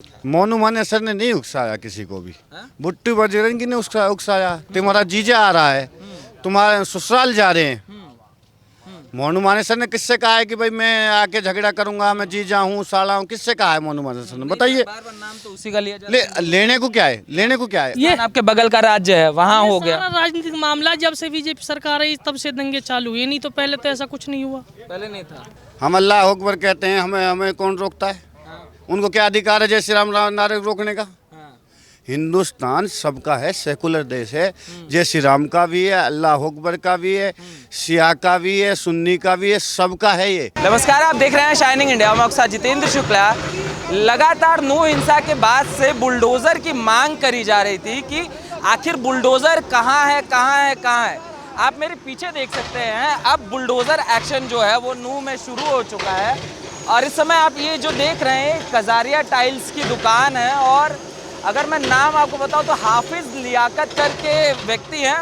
मोनू मानेसर ने नहीं उकसाया किसी को भी। हाँ? बुट्टू बजरंगी ने उकसाया। तुम्हारा जीजा आ रहा है, तुम्हारे ससुराल जा रहे हैं। मोनू मानेसर ने किससे कहा है कि भाई मैं आके झगड़ा करूंगा, मैं जीजा हूँ, साला हूँ? किससे कहा है मोनू मानेसर ने? बताइए। बार बार नाम तो उसी का लिया जा रहा है। लेने को क्या है? लेने को क्या है? ये आपके बगल का राज्य है, वहाँ हो गया। सारा राजनीतिक मामला जब से बीजेपी सरकार आई तब से दंगे चालू हुए, नहीं तो पहले तो ऐसा कुछ नहीं हुआ। पहले नहीं था। हम अल्लाह अकबर कहते हैं, हमें हमें कौन रोकता है? उनको क्या अधिकार है जय श्री राम नारे रोकने का? हिंदुस्तान सबका है, सेकुलर देश है। जय श्री राम का भी है, अल्लाह अकबर का भी है, शिया का भी है, सुन्नी का भी है, सबका है ये। नमस्कार, आप देख रहे हैं शाइनिंग इंडिया। मैं आपके साथ जितेंद्र शुक्ला। लगातार नू हिंसा के बाद से बुलडोज़र की मांग करी जा रही थी कि आखिर बुलडोज़र कहाँ है, कहाँ है, कहाँ है। आप मेरे पीछे देख सकते हैं, अब बुलडोज़र एक्शन जो है वो नू में शुरू हो चुका है। और इस समय आप ये जो देख रहे हैं, कजारिया टाइल्स की दुकान है। और अगर मैं नाम आपको बताऊं तो हाफिज़ लियाकत करके व्यक्ति हैं,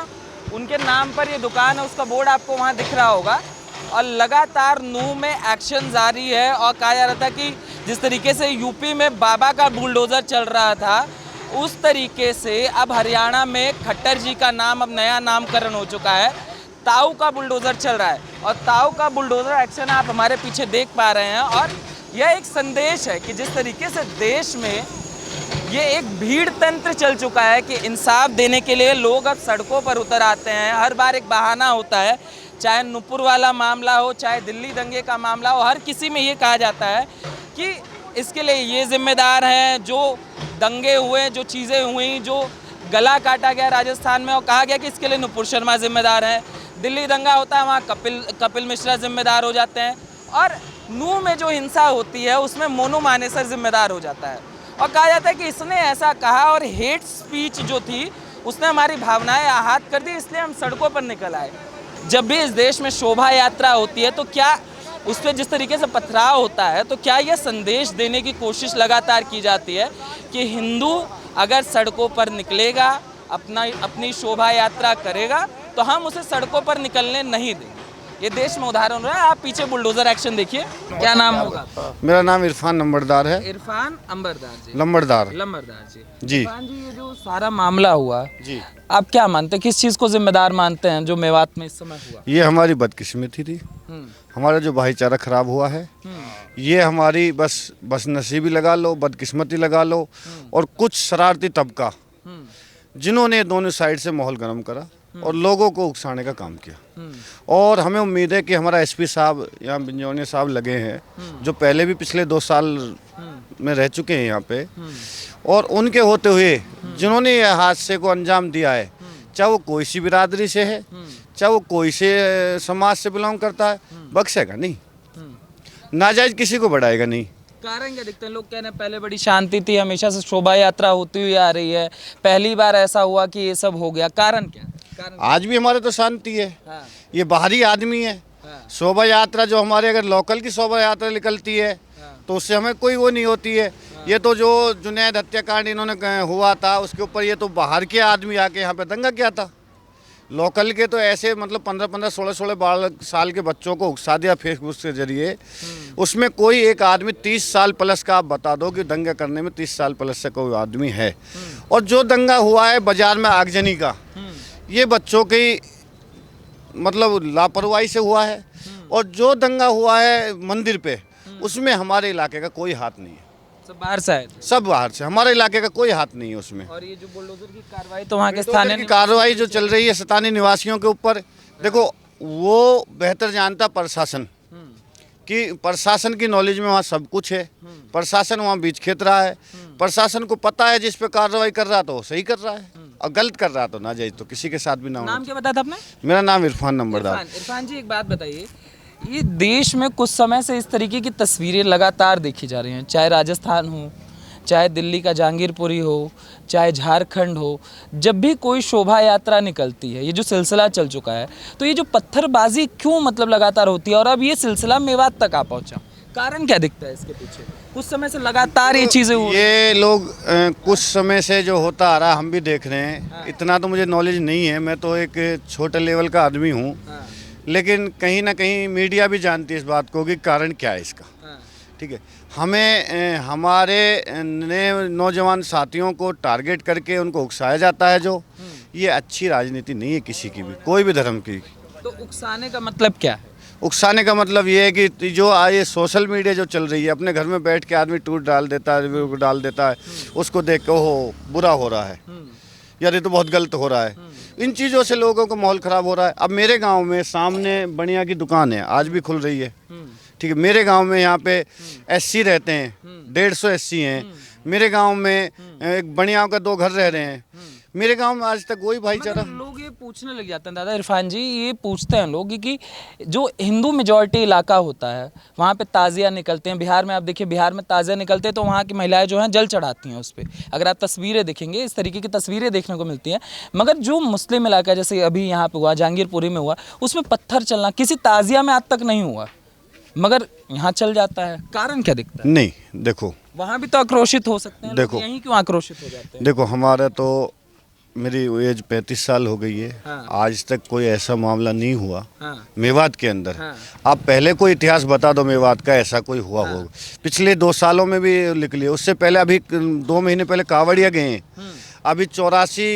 उनके नाम पर ये दुकान है। उसका बोर्ड आपको वहाँ दिख रहा होगा। और लगातार नू में एक्शन जारी है। और कहा जा रहा था कि जिस तरीके से यूपी में बाबा का बुलडोज़र चल रहा था, उस तरीके से अब हरियाणा में खट्टर जी का नाम अब नया नामकरण हो चुका है। ताऊ का बुलडोज़र चल रहा है। और ताऊ का बुलडोज़र एक्शन आप हमारे पीछे देख पा रहे हैं। और यह एक संदेश है कि जिस तरीके से देश में ये एक भीड़ तंत्र चल चुका है कि इंसाफ देने के लिए लोग अब सड़कों पर उतर आते हैं। हर बार एक बहाना होता है, चाहे नुपुर वाला मामला हो, चाहे दिल्ली दंगे का मामला हो, हर किसी में ये कहा जाता है कि इसके लिए ये जिम्मेदार हैं, जो दंगे हुए, जो चीज़ें हुई, जो गला काटा गया राजस्थान में और कहा गया कि इसके लिए नुपुर शर्मा जिम्मेदार हैं। दिल्ली दंगा होता है, वहाँ कपिल मिश्रा जिम्मेदार हो जाते हैं। और नू में जो हिंसा होती है उसमें मोनू मानेसर जिम्मेदार हो जाता है। और कहा जाता है कि इसने ऐसा कहा और हेट स्पीच जो थी उसने हमारी भावनाएं आहत कर दी, इसलिए हम सड़कों पर निकल आए। जब भी इस देश में शोभा यात्रा होती है तो क्या उस पर जिस तरीके से पथराव होता है, तो क्या यह संदेश देने की कोशिश लगातार की जाती है कि हिंदू अगर सड़कों पर निकलेगा, अपनी शोभा यात्रा करेगा, तो हम उसे सड़कों पर निकलने नहीं देंगे। ये देश में उदाहरण है। आप पीछे बुलडोज़र एक्शन देखिए। क्या नाम होगा? मेरा नाम इरफान नंबरदार है। इरफान अंबरदार जी। लंबरदार जी। इरफान जी, ये जो सारा मामला हुआ जी, आप क्या मानते हैं, किस चीज़ को जिम्मेदार मानते हैं जो मेवात में इस समय हुआ? ये हमारी बदकिस्मती थी। हमारा जो भाईचारा खराब हुआ है, ये हमारी बस नसीबी लगा लो, बदकिस्मती लगा लो। और कुछ शरारती तबका जिन्होंने दोनों साइड से माहौल गर्म करा और लोगों को उकसाने का काम किया। और हमें उम्मीद है कि हमारा एसपी साहब यहाँ बिंजौनिया साहब लगे हैं, जो पहले भी पिछले 2 साल में रह चुके हैं यहाँ पे। और उनके होते हुए जिन्होंने ये हादसे को अंजाम दिया है, चाहे वो कोई सी बिरादरी से है, चाहे वो कोई से समाज से बिलोंग करता है, बख्शेगा नहीं, नाजायज किसी को बढ़ाएगा नहीं। कारण क्या दिखते हैं? लोग कह रहे हैं पहले बड़ी शांति थी, हमेशा से शोभा यात्रा होती हुई आ रही है, पहली बार ऐसा हुआ कि ये सब हो गया। कारण क्या? आज भी हमारे तो शांति है। हाँ। ये बाहरी आदमी है। हाँ। शोभा यात्रा जो हमारे अगर लोकल की शोभा यात्रा निकलती है, हाँ। तो उससे हमें कोई वो नहीं होती है। ये तो जो जुनैद हत्याकांड इन्होंने हुआ था उसके ऊपर ये तो बाहर के आदमी आके यहाँ पे दंगा किया था। लोकल के तो ऐसे मतलब 15-15, 16-16 साल के बच्चों को उकसा दिया फेसबुक के जरिए। उसमें कोई एक आदमी 30 साल प्लस का, आप बता दो कि दंगा करने में 30 साल प्लस से कोई आदमी है। और जो दंगा हुआ है बाजार में आगजनी का, ये बच्चों की मतलब लापरवाही से हुआ है। और जो दंगा हुआ है मंदिर पे, उसमें हमारे इलाके का कोई हाथ नहीं है। सब बाहर से आए थे? सब बाहर से, हमारे इलाके का कोई हाथ नहीं है उसमें। और ये जो बुलडोजर की कार्रवाई तो वहाँ के स्थानीय कार्रवाई जो चल रही है स्थानीय निवासियों के ऊपर, देखो वो बेहतर जानता प्रशासन कि प्रशासन की नॉलेज में वहाँ सब कुछ है। प्रशासन वहाँ बीच खेत रहा है। प्रशासन को पता है जिस पे कार्रवाई कर रहा तो वो सही कर रहा है, और गलत कर रहा तो ना जाए, तो किसी के साथ भी ना हो। नाम क्या बताया था आपने? मेरा नाम इरफान नंबरदार। इरफान जी, एक बात बताइए, ये देश में कुछ समय से इस तरीके की तस्वीरें लगातार देखी जा रही हैं, चाहे राजस्थान हो, चाहे दिल्ली का जहांगीरपुरी हो, चाहे झारखंड हो, जब भी कोई शोभा यात्रा निकलती है, ये जो सिलसिला चल चुका है, तो ये जो पत्थरबाजी क्यों मतलब लगातार होती है और अब ये सिलसिला मेवात तक आ पहुंचा? कारण क्या दिखता है इसके पीछे? कुछ समय से लगातार ये चीज़ें हो, ये लोग कुछ समय से जो होता आ रहा हम भी देख रहे हैं। हाँ। इतना तो मुझे नॉलेज नहीं है, मैं तो एक छोटे लेवल का आदमी हूँ। हाँ। लेकिन कहीं ना कहीं मीडिया भी जानती है इस बात को कि कारण क्या है इसका। हाँ। ठीक है, हमें हमारे नए नौजवान साथियों को टारगेट करके उनको उकसाया जाता है, जो ये अच्छी राजनीति नहीं है किसी की भी, कोई भी धर्म की। तो उकसाने का मतलब क्या है? उकसाने का मतलब ये है कि जो ये सोशल मीडिया जो चल रही है, अपने घर में बैठ के आदमी ट्वीट डाल देता है, रिव्यू डाल देता है, उसको देख के ओहो बुरा हो रहा है, यार ये तो बहुत गलत हो रहा है। इन चीज़ों से लोगों का माहौल ख़राब हो रहा है। अब मेरे गांव में सामने बनिया की दुकान है, आज भी खुल रही है, ठीक है। मेरे गांव में यहाँ पे एससी रहते हैं, 150 एससी हैं। मेरे गांव में एक बनिया का 2 घर रह रहे हैं। मेरे गांव में आज तक वही भाईचारा। लोग ये पूछने लग जाते हैं दादा इरफान जी, ये पूछते हैं लोग कि जो हिंदू मेजॉरिटी इलाका होता है वहाँ पे ताज़िया निकलते हैं। बिहार में आप देखिए, बिहार में ताज़िया निकलते हैं तो वहाँ की महिलाएं जो हैं जल चढ़ाती हैं उस पर। अगर आप तस्वीरें देखेंगे, इस तरीके की तस्वीरें देखने को मिलती हैं। मगर जो मुस्लिम इलाका जैसे अभी यहाँ पे हुआ, जहांगीरपुरी में हुआ, उसमें पत्थर चलना किसी ताज़िया में आज तक नहीं हुआ, मगर यहाँ चल जाता है। कारण क्या दिखता है? नहीं, देखो वहाँ भी तो आक्रोशित हो सकते हैं, देखो यहीं क्यों आक्रोशित हो जाते हैं? देखो, हमारा तो मेरी एज 35 साल हो गई है। हाँ। आज तक कोई ऐसा मामला नहीं हुआ। हाँ। मेवात के अंदर। हाँ। आप पहले कोई इतिहास बता दो मेवात का, ऐसा कोई हुआ होगा? पिछले 2 सालों में भी लिख लिया, उससे पहले अभी 2 महीने पहले कावड़िया गए हैं। अभी 84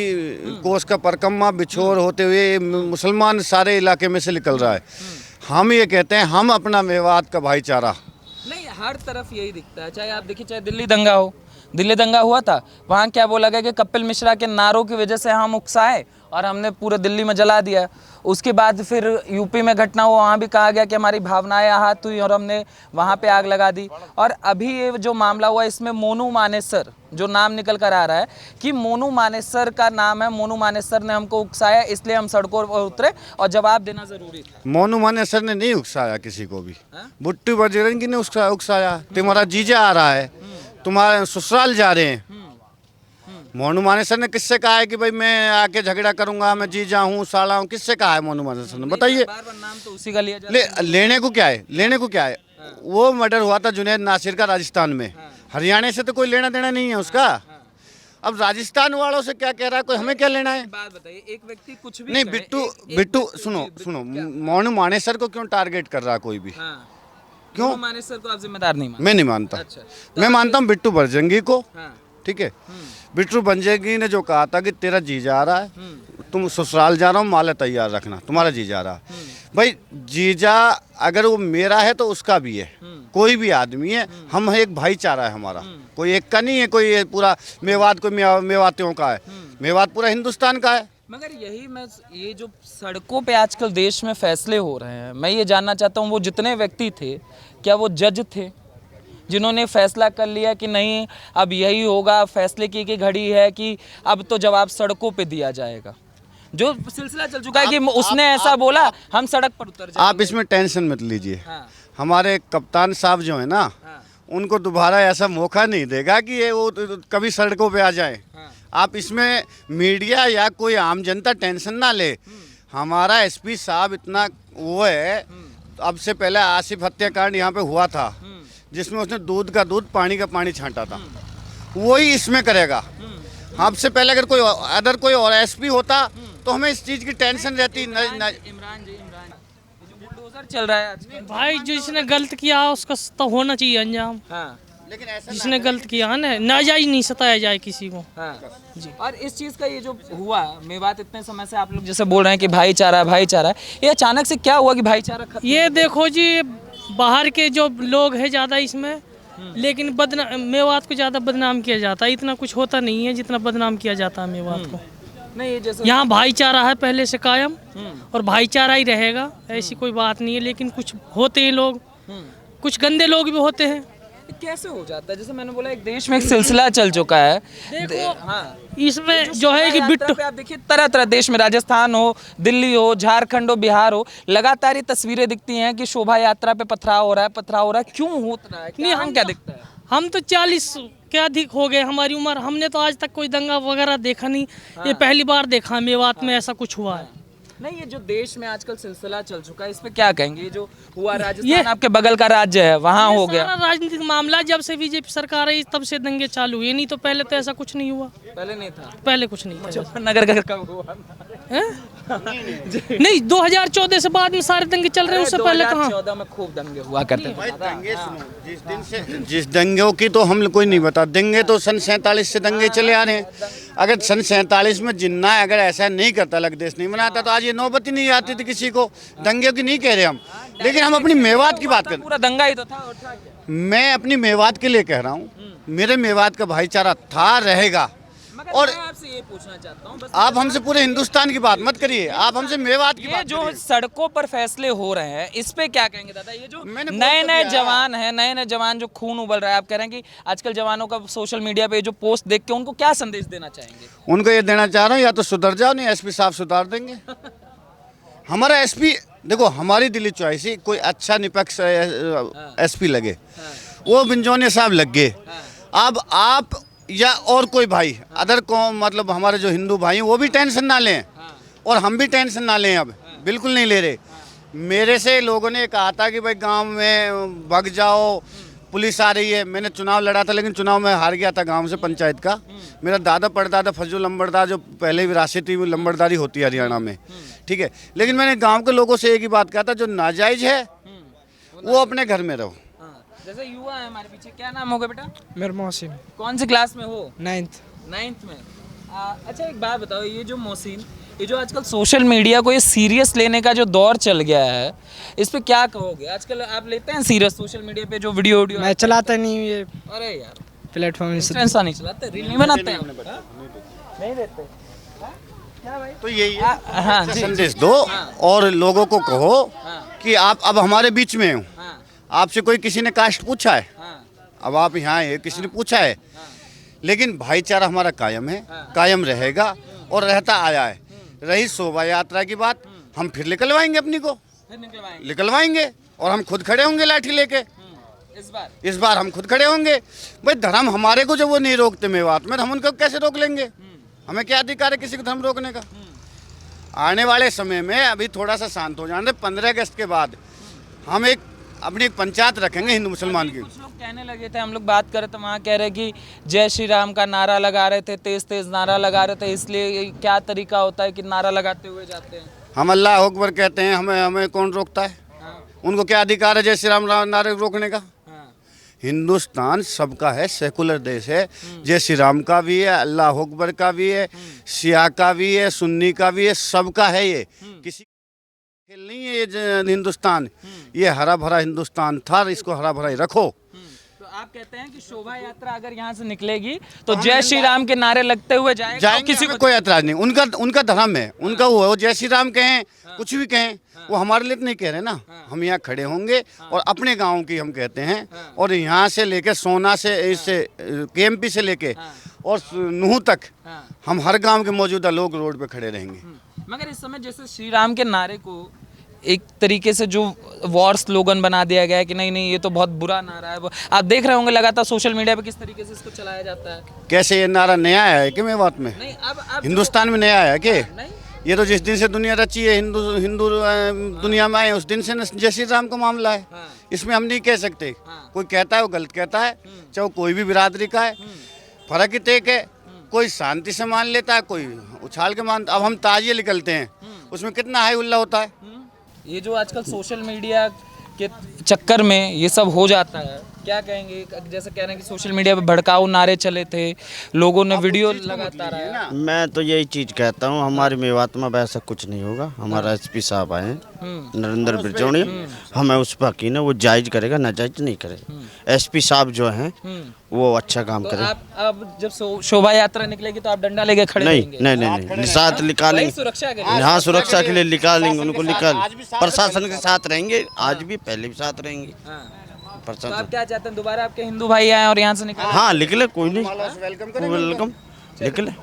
कोस का परकम्मा बिछोर होते हुए मुसलमान सारे इलाके में से निकल रहा है। हम ये कहते हैं, हम अपना मेवात का भाईचारा, नहीं, हर तरफ यही दिखता है। चाहे आप देखिए, चाहे दिल्ली दंगा हो, दिल्ली दंगा हुआ था, वहाँ क्या बोला गया कि कपिल मिश्रा के नारों की वजह से हम उकसाए और हमने पूरे दिल्ली में जला दिया। उसके बाद फिर यूपी में घटना हुआ, वहाँ भी कहा गया कि हमारी भावनाएं आहत हुई और हमने वहाँ पे आग लगा दी। और अभी ये जो मामला हुआ, इसमें मोनू मानेसर जो नाम निकल कर आ रहा है कि मोनू मानेसर का नाम है, मोनू मानेसर ने हमको उकसाया, इसलिए हम सड़कों पर उतरे और जवाब देना जरूरी था। मोनू मानेसर ने नहीं उकसाया किसी को भी। बुट्टू बजरंगी ने उकसाया। तुम्हारा जीजा आ रहा है, तुम्हारे ससुराल जा रहे हैं। मोनू मानेसर ने किससे कहा है कि भाई मैं आके झगड़ा करूंगा, मैं जीजा हूँ, साला हूँ? किससे कहा है मोनू मानेसर ने? बताइए। बार-बार नाम तो उसी का लिया जा रहा है। लेने को क्या है? लेने को क्या है? वो मर्डर हुआ था जुनैद नासिर का राजस्थान में। हरियाणा से तो कोई लेना देना नहीं है उसका। अब राजस्थान वालों से क्या कह रहा है कोई, हमें क्या लेना है? बात बताइए, एक व्यक्ति कुछ भी नहीं, कहे, बिट्टू सुनो, मोनू मानेसर को क्यों टारगेट कर रहा है कोई भी? क्यों? मोनू मानेसर को आप जिम्मेदार नहीं मानते? मैं नहीं मानता। अच्छा, मैं मानता हूँ बिट्टू बजरंगी को। हाँ। ठीक है, बिट्टू बजरंगी ने जो कहा था कि तेरा जीजा आ रहा है, तुम ससुराल जा रहा हूँ, माला तैयार रखना, तुम्हारा जीजा आ रहा है। भाई जीजा अगर वो मेरा है तो उसका भी है, कोई भी आदमी है, हम एक भाईचारा है हमारा, कोई एक का नहीं है, कोई ये पूरा मेवात कोई मेवातियों का है, मेवात पूरा हिंदुस्तान का है। मगर यही मैं, ये जो सड़कों पे आजकल देश में फैसले हो रहे हैं, मैं ये जानना चाहता हूँ वो जितने व्यक्ति थे, क्या वो जज थे जिन्होंने फैसला कर लिया कि नहीं अब यही होगा, फैसले की घड़ी है कि अब तो जवाब सड़कों पे दिया जाएगा? जो सिलसिला चल चुका है कि उसने ऐसा बोला, हम सड़क पर उतर जाएंगे। आप इसमें टेंशन मत लीजिए। हाँ। हमारे कप्तान साहब जो है ना, हाँ। उनको दोबारा ऐसा मौका नहीं देगा कि ये वो कभी सड़कों पे आ जाए। हाँ। आप इसमें मीडिया या कोई आम जनता टेंशन ना ले। हमारा एसपी साहब इतना वो है, अब से पहले आसिफ हत्याकांड यहाँ पे हुआ था, जिसमें उसने दूध का दूध पानी का पानी छांटा था, वही इसमें करेगा। हमसे पहले अगर कोई और एसपी होता तो हमें इस चीज़ की टेंशन रहती। इमरान जी, जो बुलडोजर चल रहा है आजकल, भाई जिसने गलत किया उसका तो होना चाहिए अंजाम। हाँ। लेकिन ऐसा जिसने गलत किया है ना, नाजायज नहीं सताया जाए किसी को। हाँ। जी। और इस चीज़ का ये जो हुआ, मेवात इतने समय से आप लोग जैसे बोल रहे हैं कि भाईचारा भाईचारा, ये अचानक से क्या हुआ कि भाईचारा खत्म? ये देखो जी, बाहर के जो लोग हैं ज़्यादा इसमें, लेकिन मेवात को ज़्यादा बदनाम किया जाता है। इतना कुछ होता नहीं है जितना बदनाम किया जाता है मेवात को। नहीं, ये जैसे यहाँ भाईचारा है पहले से कायम, और भाईचारा ही रहेगा, ऐसी कोई बात नहीं है। लेकिन कुछ होते हैं लोग, कुछ गंदे लोग भी होते हैं। कैसे हो जाता है? जैसे मैंने बोला, एक देश में एक सिलसिला चल चुका है। हाँ, इसमें जो है कि बिट्टू, पे आप देखिए तरह तरह देश में, राजस्थान हो, दिल्ली हो, झारखंड हो, बिहार हो, लगातार ये तस्वीरें दिखती हैं कि शोभा यात्रा पे पथराव हो रहा है। क्यों हो रहा है? नहीं, हम क्या दिखता है? हम तो 40 के अधिक हो गए हमारी उम्र, हमने तो आज तक कोई दंगा वगैरह देखा नहीं। ये पहली बार देखा मेवात में ऐसा कुछ हुआ है। नहीं, ये जो देश में आजकल सिलसिला चल चुका है, इस पे क्या कहेंगे? ये जो हुआ, राजस्थान आपके बगल का राज्य है, वहाँ हो गया सारा राजनीतिक मामला। जब से बीजेपी सरकार आई तब से दंगे चालू हुए, नहीं तो पहले तो ऐसा कुछ नहीं हुआ। पहले नहीं था, पहले कुछ नहीं था। मुजफ्फरनगर का कब हुआ? हैं? नहीं 2014 से बाद में सारे दंगे चल रहे हैं, उससे पहले कहाँ? 2014 में खूब दंगे हुआ करते थे। भाई दंगे सुनो, जिस दंगों की तो हम कोई नहीं बता, दंगे तो सन 47 से दंगे चले आ रहे हैं। अगर सन 47 में जिन्ना अगर ऐसा नहीं करता, अलग देश नहीं बनाता, तो आज ये नौबत ही नहीं आती थी किसी को। दंगे की नहीं कह रहे हम, लेकिन हम अपनी मेवात की बात करें। पूरा दंगा ही तो था और था क्या? मैं अपनी मेवात के लिए कह रहा हूँ, मेरे मेवात का भाईचारा था, रहेगा। मगर और मैं आपसे ये पूछना चाहता हूँ, बस आप हमसे पूरे हिंदुस्तान की बात मत करिए, आप हमसे मेवात की ये बात जो करिए। सड़कों पर फैसले हो रहे हैं, इस पे क्या कहेंगे दादा? ये जो मैंने बोल नए तो नए दिया। जवान हैं, नए नए जवान जो खून उबल रहा है, आप कह रहे हैं कि आजकल जवानों का सोशल मीडिया पे जो पोस्ट देख के उनको क्या संदेश देना चाहेंगे? उनको ये देना चाह रहा हूँ, या तो सुधर जाओ, नहीं एसपी साहब सुधार देंगे। हमारा एसपी देखो, हमारी दिली चॉइस ही कोई अच्छा निपक्ष एसपी लगे, वो बिंजौनिया साहब लग गए। अब आप या और कोई भाई अदर को, मतलब हमारे जो हिंदू भाई हैं, वो भी टेंशन ना लें और हम भी टेंशन ना लें। अब बिल्कुल नहीं ले रहे। मेरे से लोगों ने कहा था कि भाई गांव में भाग जाओ, पुलिस आ रही है। मैंने चुनाव लड़ा था, लेकिन चुनाव में हार गया था गांव से, पंचायत का। मेरा दादा परदादा फजल लंबड़दार, जो पहले विरासती लंबड़दारी होती है हरियाणा में, ठीक है। लेकिन मैंने गांव के लोगों से एक ही बात कहा था, जो नाजायज है वो अपने घर में रहो। जैसे युवा है हमारे पीछे, क्या नाम होगा बेटा? मेरे मोहसिन कौन सी क्लास में हो? 9th में। अच्छा एक बात बताओ, ये जो मोहसिन, ये जो आजकल सोशल मीडिया को ये सीरियस लेने का जो दौर चल गया है, इस पे क्या कहोगे? आजकल आप लेते हैं सीरियस सोशल मीडिया पे जो वीडियो मैं चलाता नहीं हूँ ये अरे यार, प्लेटफॉर्म। इंस्टा नहीं चलाते, रील नहीं बनाते हैं? नहीं देते। क्या भाई? तो यही है, हाँ अच्छा जी, संदेश दो और लोगों को कहो कि आप अब हमारे बीच में हो। हाँ, आपसे कोई किसी ने कास्ट पूछा है, हाँ, अब आप यहाँ आए, किसी ने पूछा है, लेकिन भाईचारा हमारा कायम है, कायम रहेगा और रहता आया है। रही शोभा यात्रा की बात, हम फिर निकलवाएंगे अपनी को, फिर निकलवाएंगे निकलवाएंगे और हम खुद खड़े होंगे लाठी लेके। इस बार हम खुद खड़े होंगे। भाई धर्म हमारे को जब वो नहीं रोकते मेवात में, तो हम उनको कैसे रोक लेंगे? हमें क्या अधिकार है किसी को धर्म रोकने का? आने वाले समय में अभी थोड़ा सा शांत हो जाने, 15 अगस्त के बाद हम एक अपनी एक पंचायत रखेंगे हिंदू मुसलमान की। कुछ लोग कहने लगे थे, हम लोग बात कर रहे थे वहाँ, कह रहे कि जय श्री राम का नारा लगा रहे थे, तेज तेज नारा लगा रहे थे, इसलिए क्या तरीका होता है कि नारा लगाते हुए जाते हैं? हम अल्लाह अकबर कहते हैं, हमें कौन रोकता है? उनको क्या अधिकार है जय श्री राम नारे रोकने का? हिंदुस्तान सबका है, सेकुलर देश है। जय श्री राम का भी है, अल्लाह अकबर का भी है, शिया का भी है, सुन्नी का भी है, सबका है। ये किसी खेल नहीं है ये हिंदुस्तान। ये हरा भरा हिंदुस्तान था, इसको हरा भरा ही रखो। तो आप कहते हैं कि शोभा यात्रा अगर यहाँ से निकलेगी तो जय श्री राम के नारे लगते हुए जाएगा, किसी को कोई एतराज नहीं। उनका धर्म है, उनका वो जय श्री राम कहें, कुछ भी कहें, वो हमारे लिए तो नहीं कह रहे ना। हम यहाँ खड़े होंगे और अपने गांव की हम कहते हैं, और यहाँ से लेके सोना से, इससे केएमपी से लेके और नूह तक हम हर गांव के मौजूदा लोग रोड पे खड़े रहेंगे। मगर इस समय जैसे श्री राम के नारे को एक तरीके से जो वॉर स्लोगन बना दिया गया है कि नहीं नहीं ये तो बहुत बुरा नारा है, आप देख रहे होंगे लगातार सोशल मीडिया पे किस तरीके से इसको चलाया जाता है। कैसे ये नारा नया आया है कि मैं बात में? नहीं, अब हिंदुस्तान में नया आया है कि नहीं, ये तो जिस दिन से दुनिया रची है, हिंदू दुनिया में आए, उस दिन से जय श्री राम का मामला है। इसमें हम नहीं कह सकते। कोई कहता है वो गलत कहता है, चाहे कोई भी बिरादरी का है, फर्क ही एक है। कोई शांति से मान लेता है, कोई उछाल के मानता। अब हम ताजिए निकलते हैं, उसमें कितना हाई उल्ला होता है। ये जो आजकल सोशल मीडिया के चक्कर में ये सब हो जाता है, क्या कहेंगे? जैसे कह रहे हैं कि सोशल मीडिया पे भड़काऊ नारे चले थे, लोगों ने वीडियो लगातार आया। मैं तो यही चीज़ कहता हूँ, हमारी मेवात में वैसा कुछ नहीं होगा। हमारा एसपी साहब आए हैं, नरेंद्र बिरजौनिया, हमें उस पर यकीन है, वो जायज़ करेगा, नाजायज नहीं करेगा। एसपी साहब जो हैं वो अच्छा काम करें। आप जब शोभा यात्रा निकलेगी तो आप डंडा लेके खड़े रहेंगे? नहीं, साथ निकालेंगे, सुरक्षा के लिए। हाँ सुरक्षा के लिए निकालेंगे उनको, प्रशासन के साथ रहेंगे, आज भी पहले भी साथ रहेंगे। तो आप क्या चाहते हैं, दोबारा आपके हिंदू भाई आए और यहाँ से निकले? हाँ निकले, कोई नहीं, वेलकम निकले।